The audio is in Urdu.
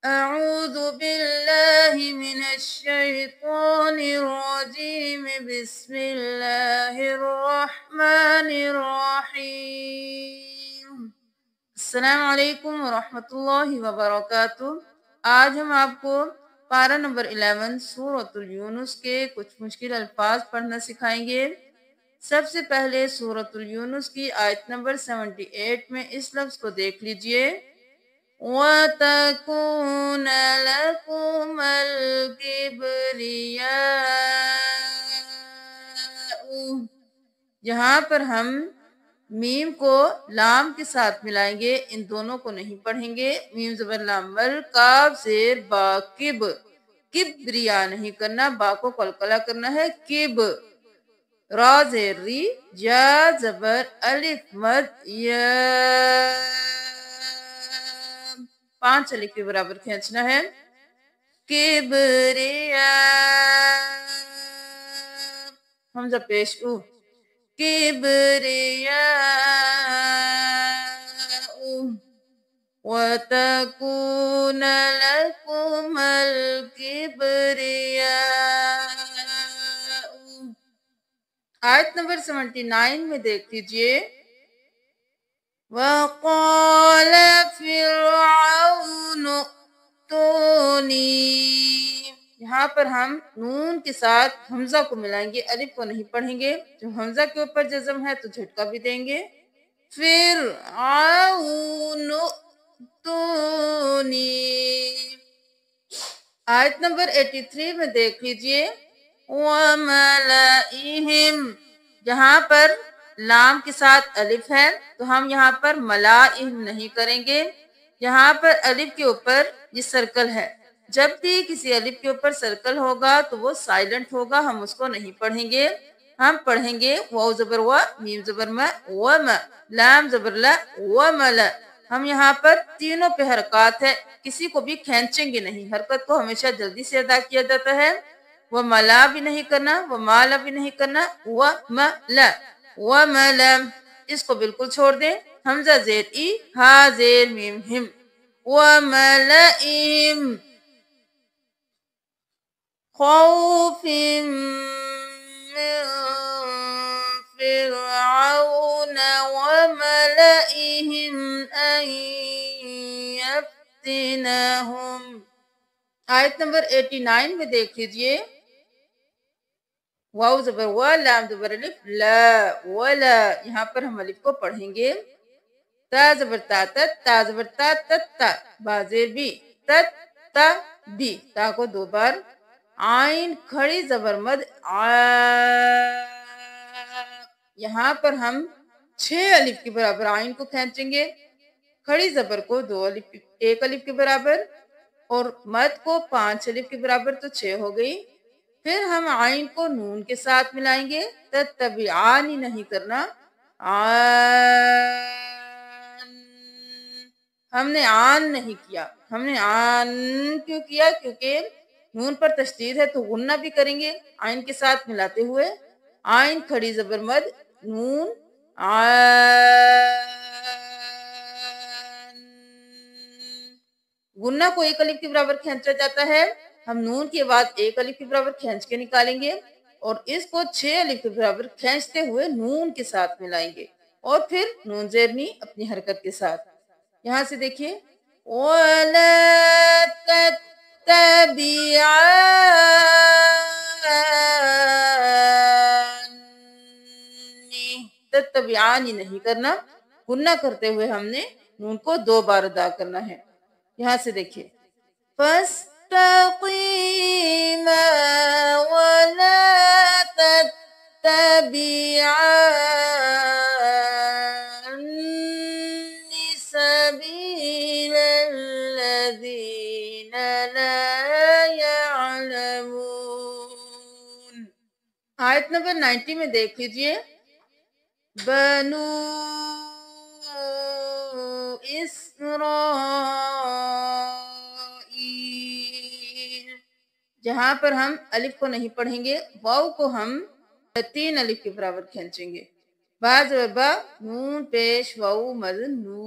أعوذ بالله من الشيطان الرجيم بسم الله الرحمن الرحيم السلام علیکم ورحمۃ اللہ وبرکاتہ۔ آج ہم آپ کو پارہ نمبر 11 سورۃ یونس کے کچھ مشکل الفاظ پڑھنا سکھائیں گے۔ سب سے پہلے سورۃ یونس کی آیت نمبر 78 میں اس لفظ کو دیکھ لیجئے، وَتَكُونَ لَكُمَ الْكِبْرِيَاءُ، یہاں پر ہم میم کو لام کے ساتھ ملائیں گے، ان دونوں کو نہیں پڑھیں گے۔ میم زبر لام مل، کاف زیر با کب، کبریا نہیں کرنا، با کو قلقلہ کرنا ہے، کب، را زیر ری، جا زبر الف مد یا، 5 الف کے برابر کھینچنا ہے، کبریا، حمزہ پیش او، کبریاء، وَتَكُونَ لَكُمَ الْكِبْرِيَاءُ۔ آیت نمبر 79 میں دیکھ لیجئے، وَقَالَ فِرْعَوْنُ ائْتُونِی، یہاں پر ہم نون کے ساتھ حمزہ کو ملائیں گے، الف کو نہیں پڑھیں گے، جو حمزہ کے اوپر جزم ہے تو جھٹکا بھی دیں گے، فرعون ائْتونی۔ آیت نمبر 83 میں دیکھ لیجئے، وَمَلَئِهِمْ، جہاں پر لام کے ساتھ الف ہے تو ہم یہاں پر ملائم نہیں کریں گے، یہاں پر الف کے اوپر یہ سرکل ہے، جب بھی کسی الف کے اوپر سرکل ہوگا تو وہ سائلنٹ ہوگا، ہم اس کو نہیں پڑھیں گے، ہم پڑھیں گے واو زبر و، میم زبر م، وم، لام زبر ل، ومل۔ ہم یہاں پر تینوں پہ حرکات ہے، کسی کو بھی کھینچیں گے نہیں، حرکت کو ہمیشہ جلدی سے ادا کیا جاتا ہے، وملا بھی نہیں کرنا، ومالا بھی نہیں کرنا، ومل، ومل، اس کو بالکل چھوڑ دیں، حمزہ زیر ای، ہا زیر میم ہم، وَمَلَئِهِمْ خَوْفٍ مِّن فِرْعَوْنَ وَمَلَئِهِمْ أَن يَفْتِنَهُمْ۔ آیت نمبر 89 میں دیکھ لیجئے، واو زبر و، لام زبر الف، لا، ولا، یہاں پر ہم الف کو پڑھیں گے، تا زبر تا تت، تا زبر تا تت تا، با زیر بی، تت تا بی، تا کو 2 بار، عین کھڑی زبر مد، آ، یہاں پر ہم 6 الف کے برابر عین کو کھینچیں گے، کھڑی زبر کو 2 الف، 1 الف کے برابر، اور مد کو 5 الف کے برابر، تو 6 ہو گئی۔ پھر ہم عین کو نون کے ساتھ ملائیں گے، تتبعانی نہیں کرنا، آن، ہم نے آن نہیں کیا، ہم نے آن کیوں کیا؟ کیونکہ نون پر تشدید ہے تو غنہ بھی کریں گے عین کے ساتھ ملاتے ہوئے، عین کھڑی زبر مد، نون، آن، غنہ کو 1 الف کے برابر کھینچا جاتا ہے، ہم نون کے بعد 1 الف کے برابر کھینچ کے نکالیں گے، اور اس کو 6 الف کے برابر کھینچتے ہوئے نون کے ساتھ ملائیں گے، اور پھر نون زیرنی اپنی حرکت کے ساتھ۔ یہاں سے دیکھیے، وَلَا تَتَّبِعَانِّ، تَتَّبِعَانِ نہیں کرنا، غنہ کرتے ہوئے ہم نے نون کو 2 بار ادا کرنا ہے۔ یہاں سے دیکھیے، فَاسْتَقِیمَا وَلَا تَتَّبِعَانِ سَبِیلَ الَّذِینَ لَا يَعْلَمُونَ۔ آیت نمبر 90 میں دیکھ لیجئے، بنو اسرائیل، جہاں پر ہم الف کو نہیں پڑھیں گے، واو کو ہم 3 الف کے برابر کھینچیں گے، با زبر با، نون پیش واو مد نو،